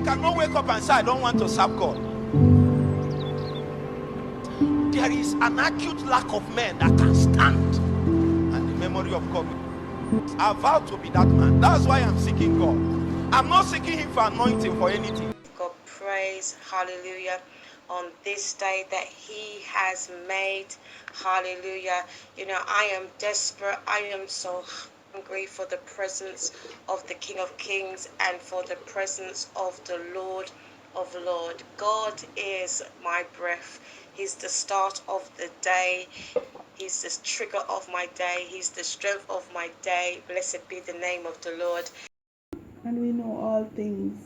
cannot wake up and say, I don't want to serve God. There is an acute lack of men that can stand, and the memory of God. I vow to be that man. That's why I'm seeking God. I'm not seeking him for anointing for anything. God praise, hallelujah, on this day that he has made. Hallelujah. You know, I am desperate. I am so hungry for the presence of the King of Kings and for the presence of the Lord of Lords. God is my breath. He's the start of the day. He's the trigger of my day. He's the strength of my day. Blessed be the name of the Lord. And we know all things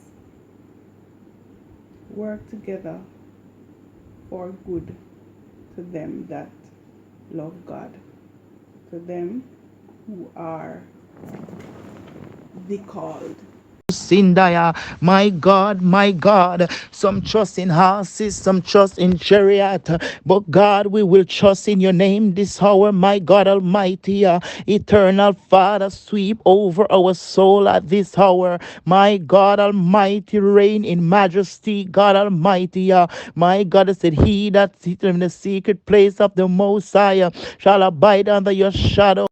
work together for good to them that love God, to them who are the called. Sindaya, my God, some trust in horses, some trust in chariot, but God, we will trust in your name this hour, my God Almighty, eternal Father, sweep over our soul at this hour, my God Almighty, reign in majesty, God Almighty, my God said, he that sitteth in the secret place of the Most High shall abide under your shadow.